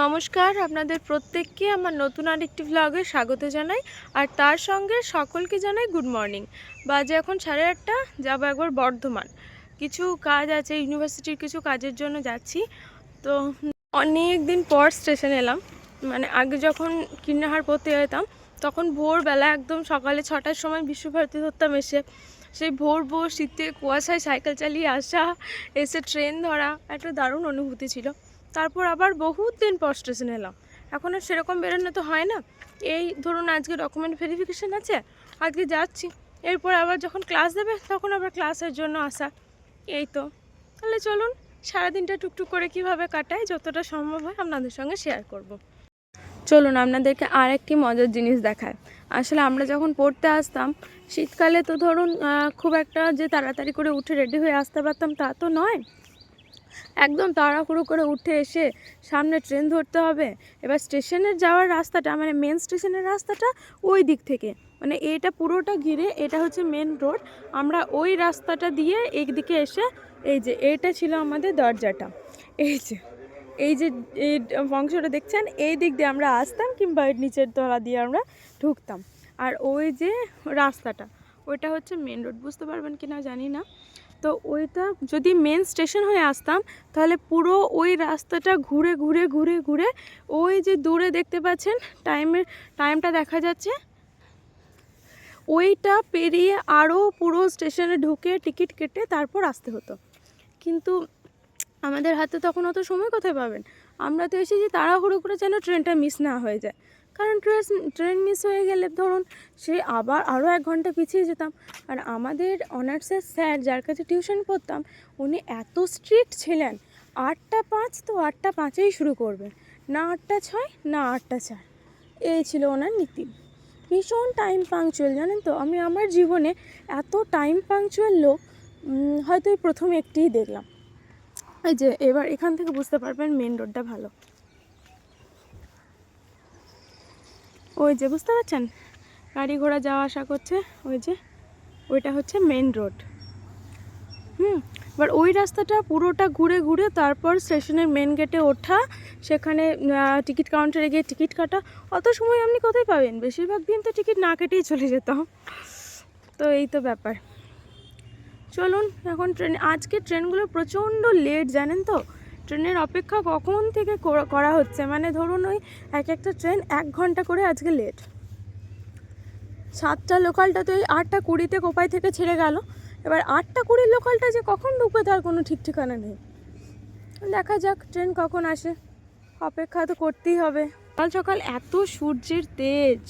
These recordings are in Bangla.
নমস্কার, আপনাদের প্রত্যেককে আমার নতুন আরেকটি ভ্লগে স্বাগত জানাই। আর তার সঙ্গে সকলকে জানাই গুড মর্নিং। বাজে এখন 8:30, যাবো একবার বর্ধমান। কিছু কাজ আছে, ইউনিভার্সিটির কিছু কাজের জন্য যাচ্ছি। তো অনেক দিন পর স্টেশনে এলাম। মানে আগে যখন কিন্নাহার পড়তে যেতাম তখন ভোরবেলা একদম সকালে 6টার সময় বিশ্বভারতী ধরতাম, এসে সেই ভোর শীতে কুয়াশায় সাইকেল চালিয়ে আসা, এসে ট্রেন ধরা, একটা দারুণ অনুভূতি ছিল। তারপর আবার বহুত দিন পর স্টেশনে এলাম। এখন আর সেরকম বেরোনো তো হয় না। এই ধরুন আজকে ডকুমেন্ট ভেরিফিকেশান আছে, আজকে যাচ্ছি। এরপর আবার যখন ক্লাস দেবে তখন আবার ক্লাসের জন্য আসা। এই তো, তাহলে চলুন সারাদিনটা টুকটুক করে কীভাবে কাটাই যতটা সম্ভব হয় আপনাদের সঙ্গে শেয়ার করব। চলুন আপনাদেরকে আর একটি মজার জিনিস দেখায়। আসলে আমরা যখন পড়তে আসতাম শীতকালে, তো ধরুন খুব একটা যে তাড়াতাড়ি করে উঠে রেডি হয়ে আসতে পারতাম তা তো নয়। একদম তাড়াহুড়ো করে উঠে এসে সামনে ট্রেন ধরতে হবে। এবার স্টেশনের যাওয়ার রাস্তাটা, মানে মেন স্টেশনের রাস্তাটা ওই দিক থেকে, মানে এটা পুরোটা ঘিরে এটা হচ্ছে মেন রোড। আমরা ওই রাস্তাটা দিয়ে এই দিকে এসে, এই যে এইটা ছিল আমাদের দরজাটা, এই যে এই অংশটা দেখছেন, এই দিক দিয়ে আমরা আসতাম, কিংবা নিচের তলা দিয়ে আমরা ঢুকতাম। আর ওই যে রাস্তাটা, ওইটা হচ্ছে মেন রোড। বুঝতে পারবেন কি না জানি না। তো ওইটা যদি মেন স্টেশন হয়ে আসতাম তাহলে পুরো ওই রাস্তাটা ঘুরে ঘুরে ঘুরে ঘুরে ওই যে দূরে দেখতে পাচ্ছেন টাইমটা দেখা যাচ্ছে, ওইটা পেরিয়ে আরও পুরো স্টেশনে ঢুকে টিকিট কেটে তারপর আসতে হতো। কিন্তু আমাদের হাতে তখন অত সময় কোথায় পাবেন? আমরা তো এসেছি তাড়াহুড়ো করে যেন ট্রেনটা মিস না হয়ে যায়। কারণ ট্রেন মিস হয়ে গেলে ধরুন সে আবার আরও 1 ঘন্টা পিছিয়ে যেতাম। আর আমাদের অনার্সের স্যার, যার কাছে টিউশন পড়তাম, উনি এত স্ট্রিক্ট ছিলেন, 8টা 5 তো 8টা 5-এই শুরু করবেন, না 8টা 6 না 8টা 4। এই ছিল ওনার নীতি। ভীষণ টাইম পাংচুয়াল, জানেন তো। আমি আমার জীবনে এত টাইম পাংচুয়াল লোক হয়তো এই প্রথম একটিই দেখলাম। এই যে এবার এখান থেকে বুঝতে পারবেন মেন রোডটা ভালো। ওই যে বুঝতে পারছেন, গাড়ি ঘোড়া যাওয়া আসা করছে, ওই যে ওইটা হচ্ছে মেন রোড। এবার ওই রাস্তাটা পুরোটা ঘুরে ঘুরে তারপর স্টেশনের মেন গেটে ওঠা, সেখানে টিকিট কাউন্টারে গিয়ে টিকিট কাটা। অত সময় আপনি কোথায় পাবেন? বেশিরভাগ দিন তো টিকিট না কেটেই চলে যেতাম। তো এই তো ব্যাপার। চলুন এখন আজকে ট্রেনগুলো প্রচণ্ড লেট, জানেন তো। ট্রেনের অপেক্ষা কখন থেকে করা হচ্ছে, মানে ধরুন ওই একটা ট্রেন 1 ঘন্টা করে আজকে লেট। 7টা লোকালটা তো ওই 8টা 20-তে কোপাই থেকে ছেড়ে গেল। এবার 8টা 20 লোকালটা যে কখন ঢুকবে তার কোনো ঠিক ঠিকানা নেই। দেখা যাক ট্রেন কখন আসে, অপেক্ষা তো করতেই হবে। সকাল সকাল এত সূর্যের তেজ,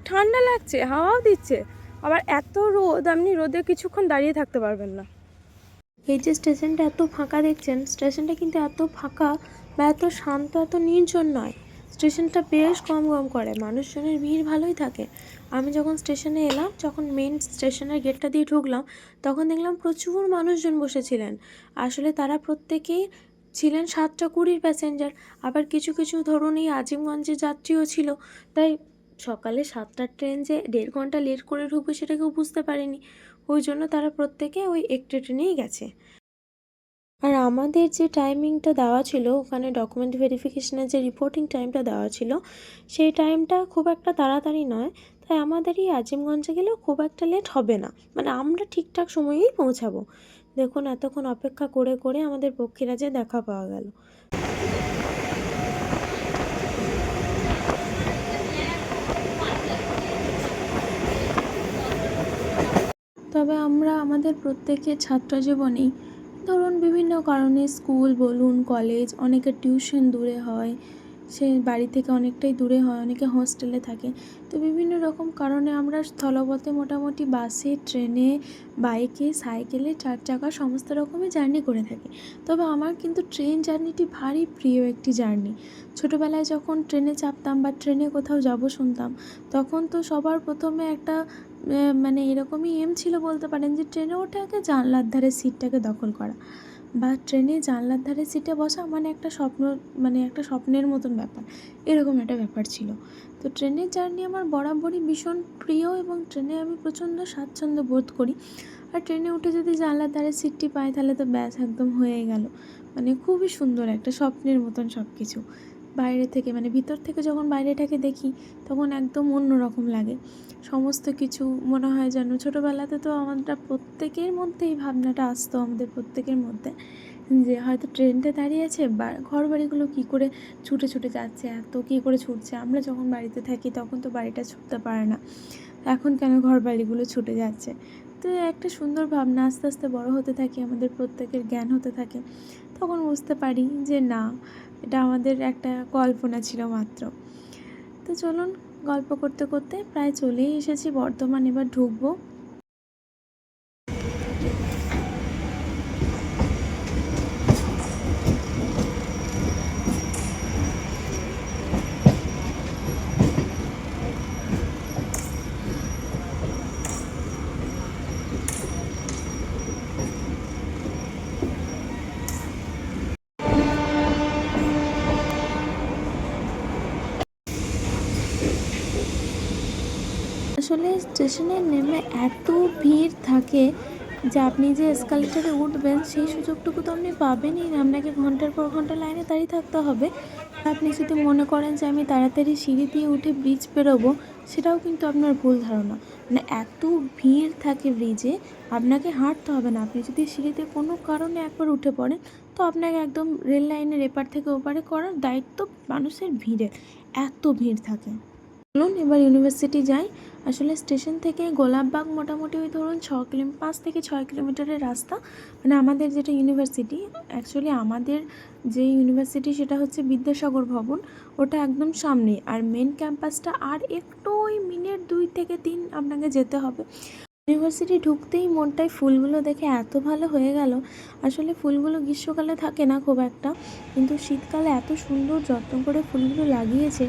ঠান্ডা লাগছে, হাওয়াও দিচ্ছে, আবার এত রোদ, আপনি রোদে কিছুক্ষণ দাঁড়িয়ে থাকতে পারবেন না। এই যে স্টেশনটা এত ফাঁকা দেখছেন, স্টেশনটা কিন্তু এত ফাঁকা বা এত শান্ত, এত নির্জন নয়। স্টেশনটা বেশ কম করে, মানুষজনের ভিড় ভালোই থাকে। আমি যখন স্টেশনে এলাম, যখন মেন স্টেশনের গেটটা দিয়ে ঢুকলাম, তখন দেখলাম প্রচুর মানুষজন বসেছিলেন। আসলে তারা প্রত্যেকেই ছিলেন 7টা 20 প্যাসেঞ্জার। আবার কিছু কিছু ধরুন এই আজিমগঞ্জের যাত্রীও ছিল। তাই সকালে 7টার ট্রেন যে 1.5 ঘন্টা লেট করে ঢুকবে সেটা কেউ বুঝতে পারেনি। ওই জন্য তারা প্রত্যেকে ওই একটা ট্রেনেই গেছে। আর আমাদের যে টাইমিংটা দেওয়া ছিল, ওখানে ডকুমেন্ট ভেরিফিকেশনের যে রিপোর্টিং টাইমটা দেওয়া ছিল, সেই টাইমটা খুব একটা তাড়াতাড়ি নয়। তাই আমাদের এই আজিমগঞ্জে গেলেও খুব একটা লেট হবে না, মানে আমরা ঠিকঠাক সময়েই পৌঁছাবো। দেখুন এতক্ষণ অপেক্ষা করে করে আমাদের পক্ষীরাজে দেখা পাওয়া গেল। তবে আমরা আমাদের প্রত্যেকের ছাত্র জীবনেই ধরুন বিভিন্ন কারণে, স্কুল বলুন, কলেজ, অনেকের টিউশন দূরে হয়, সে বাড়ি থেকে অনেকটাই দূরে হয়, অনেকে হস্টেলে থাকে। তো বিভিন্ন রকম কারণে আমরা স্থলপথে মোটামুটি বাসে, ট্রেনে, বাইকে, সাইকেলে, 4 চাকা সমস্ত রকমের জার্নি করে থাকি। তবে আমার কিন্তু ট্রেন জার্নিটি ভারী প্রিয় একটি জার্নি। ছোটোবেলায় যখন ট্রেনে চাপতাম বা ট্রেনে কোথাও যাব শুনতাম, তখন তো সবার প্রথমে একটা মানে এরকমই এম ছিল বলতে পারেন, যে ট্রেনে ওঠে আগে জানলার ধারে সিটটাকে দখল করা, বা ট্রেনে জানলার ধারে সিটে বসা মানে একটা স্বপ্ন, মানে একটা স্বপ্নের মতন ব্যাপার, এরকম একটা ব্যাপার ছিল। তো ট্রেনের জার্নি আমার বরাবরই ভীষণ প্রিয়, এবং ট্রেনে আমি প্রচণ্ড স্বাচ্ছন্দ্য বোধ করি। আর ট্রেনে উঠে যদি জানলার ধারে সিটটি পাই তাহলে তো ব্যাস, একদম হয়ে গেল। মানে খুবই সুন্দর, একটা স্বপ্নের মতন সব কিছু। বাইরে থেকে মানে ভিতর থেকে যখন বাইরেটাকে দেখি তখন একদম অন্যরকম লাগে। সমস্ত কিছু মনে হয় যেন ছোটোবেলাতে তো আমরা প্রত্যেকের মধ্যে এই ভাবনাটা আসতো, আমাদের প্রত্যেকের মধ্যে, যে হয়তো ট্রেনটা দাঁড়িয়েছে বা ঘর বাড়িগুলো কী করে ছুটে ছুটে যাচ্ছে, এত কী করে ছুটছে। আমরা যখন বাড়িতে থাকি তখন তো বাড়িটা ছুটতে পারে না, এখন কেন ঘর বাড়িগুলো ছুটে যাচ্ছে। তো একটা সুন্দর ভাবনা, আস্তে আস্তে বড় হতে থাকি, আমাদের প্রত্যেকের জ্ঞান হতে থাকে, তখন বুঝতে পারি যে না, এটা আমাদের একটা কল্পনা ছিল মাত্র। তো চলুন, গল্প করতে করতে প্রায় চলেই এসেছি বর্ধমান, এবার ঢুকবো। আসলে স্টেশনে নেমে এত ভিড় থাকে যে আপনি যে এসকালেটারে উঠবেন সেই সুযোগটুকু তো আপনি পাবেনই না, আপনাকে ঘন্টার পর ঘন্টা লাইনে দাঁড়িয়ে থাকতে হবে। আপনি যদি মনে করেন যে আমি তাড়াতাড়ি সিঁড়ি দিয়ে উঠে ব্রিজ পেরোবো, সেটাও কিন্তু আপনার ভুল ধারণা। মানে এত ভিড় থাকে ব্রিজে, আপনাকে হাঁটতে হবে না, আপনি যদি সিঁড়িতে কোনো কারণে একবার উঠে পড়েন তো আপনাকে একদম রেল লাইনের এপার থেকে ওপারে করার দায়িত্ব মানুষের ভিড়ের, এত ভিড় থাকে। চলুন এবার ইউনিভার্সিটি যাই। আসলে স্টেশন থেকে গোলাপবাগ মোটামুটি ওই ধরুন 5 থেকে 6 কিলোমিটারের রাস্তা। মানে আমাদের যেটা ইউনিভার্সিটি, অ্যাকচুয়ালি আমাদের যে ইউনিভার্সিটি সেটা হচ্ছে বিদ্যাসাগর ভবন, ওটা একদম সামনে। আর মেন ক্যাম্পাসটা আর একটু ওই মিনিট 2 থেকে 3 আপনাকে যেতে হবে। ইউনিভার্সিটি ঢুকতেই মনটায় ফুলগুলো দেখে এত ভালো হয়ে গেল। আসলে ফুলগুলো গ্রীষ্মকালে থাকে না খুব একটা, কিন্তু শীতকালে এত সুন্দর যত্ন করে ফুলগুলো লাগিয়েছে,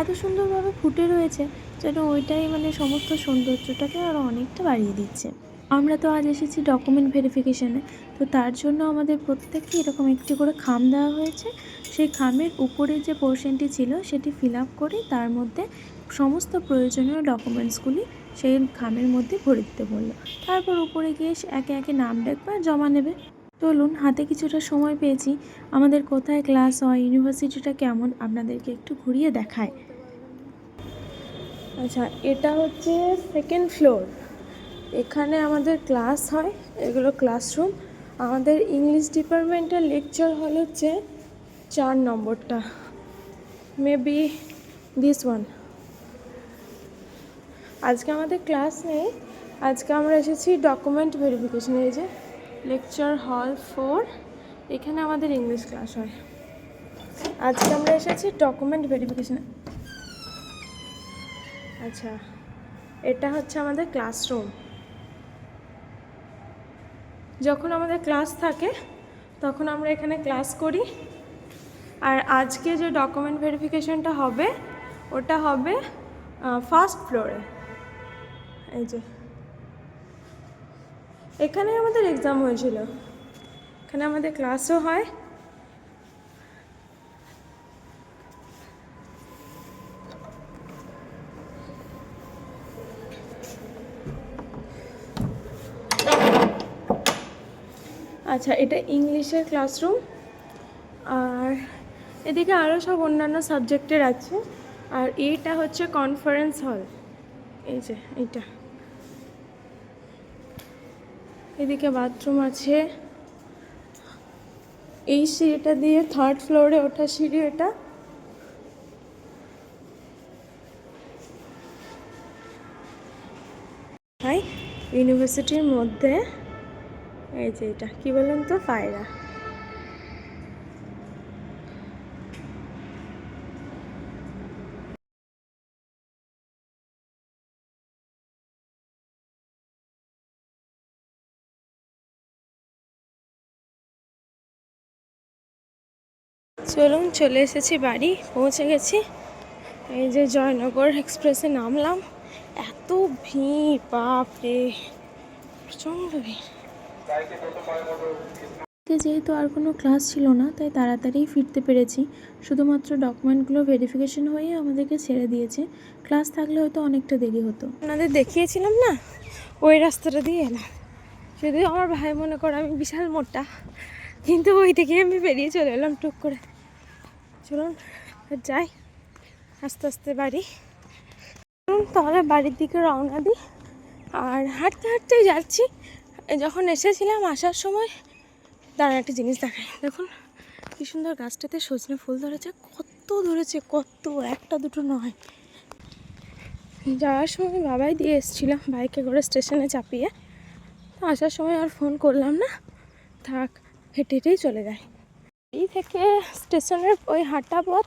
এত সুন্দরভাবে ফুটে রয়েছে, যেন ওইটাই মানে সমস্ত সৌন্দর্যটাকে আরও অনেকটা বাড়িয়ে দিচ্ছে। আমরা তো আজ এসেছি ডকুমেন্ট ভেরিফিকেশানে, তো তার জন্য আমাদের প্রত্যেককে এরকম একটি করে খাম দেওয়া হয়েছে। সেই খামের উপরে যে পোর্শনটি ছিল সেটি ফিল আপ করে তার মধ্যে সমস্ত প্রয়োজনীয় ডকুমেন্টসগুলি সেই খামের মধ্যে ভরে দিতে বললো। তারপর উপরে গিয়ে একে একে নাম ডাকবে আর জমা নেবে। চলুন, হাতে কিছুটা সময় পেয়েছি, আমাদের কোথায় ক্লাস হয়, ইউনিভার্সিটিটা কেমন, আপনাদেরকে একটু ঘুরিয়ে দেখায়। আচ্ছা, এটা হচ্ছে 2nd ফ্লোর, এখানে আমাদের ক্লাস হয়, এগুলো ক্লাসরুম। আমাদের ইংলিশ ডিপার্টমেন্টের লেকচার হল হচ্ছে 4 নম্বরটা, মেবি দিস ওয়ান। আজকে আমাদের ক্লাস নেই, আজকে আমরা এসেছি ডকুমেন্ট ভেরিফিকেশন। এই যে লেকচার হল 4, এখানে আমাদের ইংলিশ ক্লাস হয়। আজকে আমরা এসেছি ডকুমেন্ট ভেরিফিকেশন। আচ্ছা, এটা হচ্ছে আমাদের ক্লাসরুম। যখন আমাদের ক্লাস থাকে তখন আমরা এখানে ক্লাস করি। আর আজকে যে ডকুমেন্ট ভেরিফিকেশনটা হবে ওটা হবে 1st ফ্লোরে। এই যে এখানে আমাদের এক্সাম হয়েছিল, এখানে আমাদের ক্লাসও হয়। আচ্ছা, এটা ইংলিশের ক্লাসরুম, আর এদিকে আরও সব অন্যান্য সাবজেক্টের আছে। আর এইটা হচ্ছে কনফারেন্স হল, এই যে এইটা। এদিকে বাথরুম আছে, এই সিঁড়িটা দিয়ে 3rd ফ্লোরে ওঠা সিঁড়ি এটা। ভাই ইউনিভার্সিটির মধ্যে এই যে এটা কি বলেন তো, পায়রা। চলুন, চলে এসেছি বাড়ি, পৌঁছে গেছি। এই যে জয়নগর এক্সপ্রেসে নামলাম, এত ভিড়, বাপরে প্রচণ্ড ভিড়। যেহেতু আর কোনো ক্লাস ছিল না তাই তাড়াতাড়ি ফিরতে পেরেছি, শুধুমাত্র ডকুমেন্টগুলো ভেরিফিকেশন হয়ে আমাদেরকে ছেড়ে দিয়েছে। ক্লাস থাকলে হয়তো অনেকটা দেরি হতো। আপনাদের দেখিয়েছিলাম না, ওই রাস্তাটা দিয়ে এলাম। যদিও আমার ভাই মনে করে আমি বিশাল মোটা, কিন্তু ওই থেকে আমি বেরিয়ে চলে এলাম টুক করে। চলুন যাই আস্তে আস্তে বাড়ি। তাহলে বাড়ির দিকে রওনা দিই। আর হাঁটতে হাঁটতেই যাচ্ছি। যখন এসেছিলাম আসার সময় দাঁড়ান একটা জিনিস দেখাই, দেখুন কি সুন্দর গাছটাতে সজনে ফুল ধরেছে, কত ধরেছে, কত, একটা দুটো নয়। যাওয়ার সময় বাবাই দিয়ে এসেছিলাম বাইকে করে স্টেশনে চাপিয়ে। আসার সময় আর ফোন করলাম না, থাক হেঁটে হেঁটেই চলে যায়। এই থেকে স্টেশনের ওই হাঁটা পথ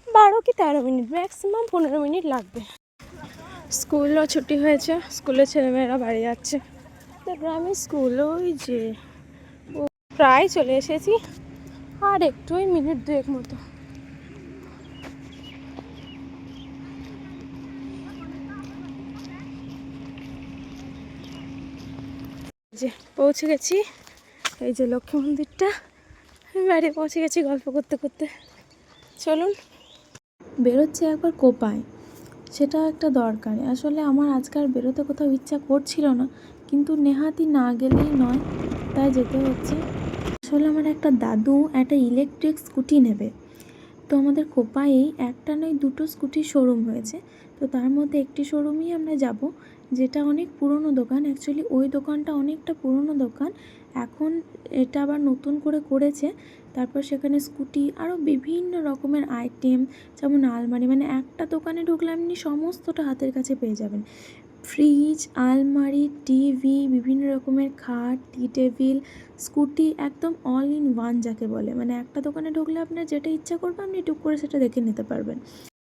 12 কি 13 মিনিট, ম্যাক্সিমাম 15 মিনিট লাগবে। স্কুলও ছুটি হয়েছে, স্কুলের ছেলেমেয়েরা বাড়ি যাচ্ছে। গ্রামে স্কুল ওই যে প্রায় চলে এসেছি, আর একটু ওই মিনিট 2 মতো। যে পৌঁছে গেছি, এই যে লক্ষ্মী মন্দিরটা, বাড়ি পৌঁছে গেছি গল্প করতে করতে। চলুন বেরোচ্ছে একবার কোপায়, সেটা একটা দরকার। আসলে আমার আজকাল বেরোতে কোথাও ইচ্ছা করছিল না, কিন্তু নেহাতি না গেলেই নয়, তাই যেতে হচ্ছে। আসলে আমার একটা দাদু একটা ইলেকট্রিক স্কুটি নেবে, তো আমাদের কোপায়েই একটা নয় দুটো স্কুটির শোরুম হয়েছে। তো তার মধ্যে একটি শোরুমেই আমরা যাব, যেটা অনেক পুরনো দোকান। অ্যাকচুয়ালি ওই দোকানটা অনেকটা পুরনো দোকান, এখন এটা আবার নতুন করে করেছে। তারপর সেখানে স্কুটি আরও বিভিন্ন রকমের আইটেম, যেমন আলমারি, মানে একটা দোকানে ঢুকলে আপনি সমস্তটা হাতের কাছে পেয়ে যাবেন। ফ্রিজ, আলমারি, টিভি, বিভিন্ন রকমের খাট, টি টেবিল, স্কুটি, একদম অল ইন ওয়ান যাকে বলে। মানে একটা দোকানে ঢুকলে আপনার যেটা ইচ্ছা করবে আপনি টুক করে সেটা দেখে নিতে পারবেন।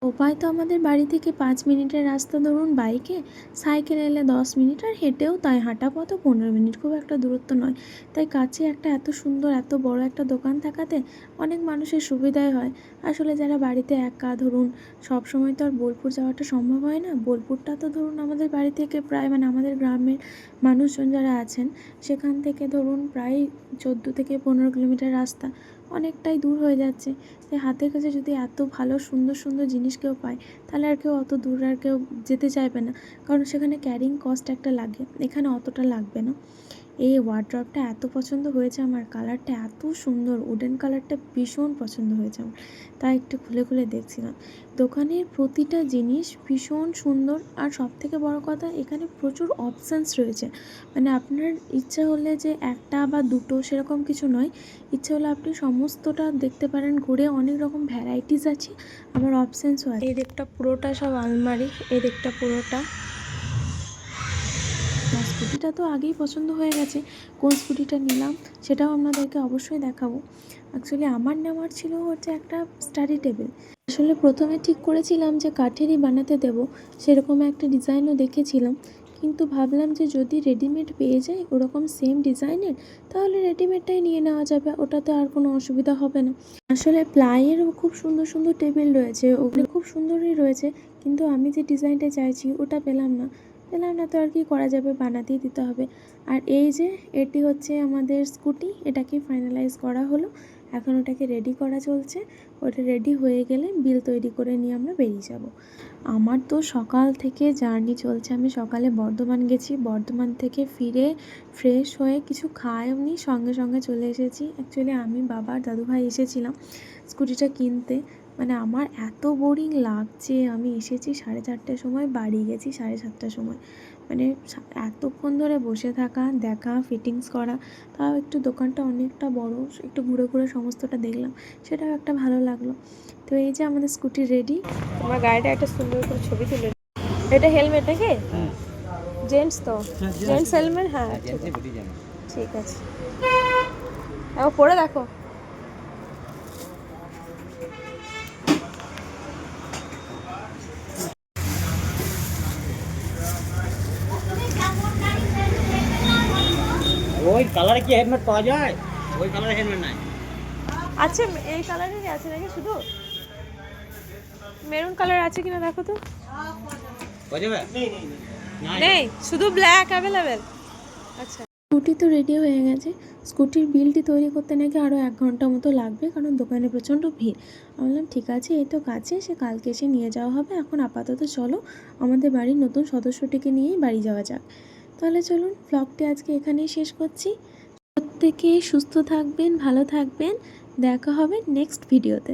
কোপায় তো আমাদের বাড়ি থেকে 5 মিনিটের রাস্তা ধরুন বাইকে, সাইকেল এলে 10 মিনিট, আর হেঁটেও তাই, হাঁটা পথও 15 মিনিট, খুব একটা দূরত্ব নয়। তাই কাছে একটা এত সুন্দর এত বড় একটা দোকান থাকাতে অনেক মানুষের সুবিধাই হয়। আসলে যারা বাড়িতে একা, ধরুন সব সময় তো আর বোলপুর যাওয়াটা সম্ভব হয় না। বোলপুরটা তো ধরুন আমাদের বাড়ি থেকে প্রায়, মানে আমাদের গ্রামের মানুষজন যারা আছেন সেখান থেকে ধরুন প্রায় 14 থেকে 15 কিলোমিটার রাস্তা, অনেকটাই দূর হয়ে যাচ্ছে। তাই হাতের কাছে যদি এত ভালো সুন্দর সুন্দর জিনিস কেউ পায়, তাহলে আর কেউ অত দূর আর কেউ যেতে চাইবে না, কারণ সেখানে ক্যারিং কস্ট একটা লাগে, এখানে অতটা লাগবে না। এই ওয়ার্ড্রপটা এত পছন্দ হয়েছে আমার, কালারটা এত সুন্দর, উডেন কালারটা ভীষণ পছন্দ হয়েছে আমার, তাই একটু খুলে খুলে দেখছিলাম। দোকানের প্রতিটা জিনিস ভীষণ সুন্দর, আর সবথেকে বড় কথা এখানে প্রচুর অপশানস রয়েছে। মানে আপনার ইচ্ছা হলে যে একটা বা দুটো সেরকম কিছু নয়, ইচ্ছে হলে আপনি সমস্তটা দেখতে পারেন ঘুরে, অনেক রকম ভ্যারাইটিস আছে, আবার অপশানসও আছে। এই দিকটা পুরোটা সব আলমারি, এই দিকটা পুরোটা। স্কুটিটা তো আগেই পছন্দ হয়ে গেছে, কোন স্কুটিটা নিলাম সেটাও আপনাদেরকে অবশ্যই দেখাবো। অ্যাকচুয়ালি আমার নেওয়ার ছিল হচ্ছে একটা স্টাডি টেবিল। আসলে প্রথমে ঠিক করেছিলাম যে কাঠেরই বানাতে দেবো, সেরকম একটা ডিজাইনও দেখেছিলাম, কিন্তু ভাবলাম যে যদি রেডিমেড পেয়ে যাই ওরকম সেম ডিজাইনের, তাহলে রেডিমেডটাই নিয়ে নেওয়া যাবে, ওটাতে আর কোনো অসুবিধা হবে না। আসলে প্লাইয়েরও খুব সুন্দর সুন্দর টেবিল রয়েছে, ওগুলো খুব সুন্দরই রয়েছে, কিন্তু আমি যে ডিজাইনটা চাইছি ওটা পেলাম না তো আর কি করা যাবে, বানাতেই দিতে হবে। আর এই যে এটি হচ্ছে আমাদের স্কুটি, এটাকে ফাইনালাইজ করা হলো, এখন ওটাকে রেডি করা চলছে। ওটা রেডি হয়ে গেলে বিল তৈরি করে নিয়ে আমরা বেরিয়ে যাব। আমার তো সকাল থেকে জার্নি চলছে, আমি সকালে বর্ধমান গেছি, বর্ধমান থেকে ফিরে ফ্রেশ হয়ে কিছু খাইনি, সঙ্গে সঙ্গে চলে এসেছি। অ্যাকচুয়ালি আমি, বাবা আর দাদুভাই এসেছিলাম স্কুটিটা কিনতে। মানে আমার এত বোরিং লাগছে, আমি এসেছি 4:30টার সময়, বাড়ি গেছি 7:30টার সময়। মানে এতক্ষণ ধরে বসে থাকা, দেখা, ফিটিংস করা, তাও একটু দোকানটা অনেকটা বড়, একটু ঘুরে ঘুরে সমস্তটা দেখলাম, সেটাও একটা ভালো লাগলো। তো এই যে আমাদের স্কুটি রেডি। আমার গাড়িটা একটা সুন্দর করে ছবি তুলে। এটা হেলমেট নাকি? জেন্টস তো, জেন্টস হেলমেট, হ্যাঁ ঠিক আছে, এখন পরে দেখো। ওই কালারে কি হেলমেট পাওয়া যায়? ওই কালারে হেলমেট নাই। আচ্ছা এই কালারেরই আছে নাকি, শুধু মেরুন কালার আছে কিনা দেখো তো। পাওয়া যাবে? নেই, শুধু ব্ল্যাক অ্যাভেলেবেল। আচ্ছা স্কুটি তো রেডি হয়ে গেছে, স্কুটির বিলটি তৈরি করতে নাকি আরও 1 ঘন্টা মতো লাগবে, কারণ দোকানে প্রচণ্ড ভিড়। আমি বললাম ঠিক আছে, এই তো কাছে, সে কালকে এসে নিয়ে যাওয়া হবে, এখন আপাতত চলো আমাদের বাড়ির নতুন সদস্যটিকে নিয়েই বাড়ি যাওয়া যাক। তাহলে চলুন, ব্লগটি আজকে এখানেই শেষ করছি। প্রত্যেকে সুস্থ থাকবেন, ভালো থাকবেন। দেখা হবে নেক্সট ভিডিওতে।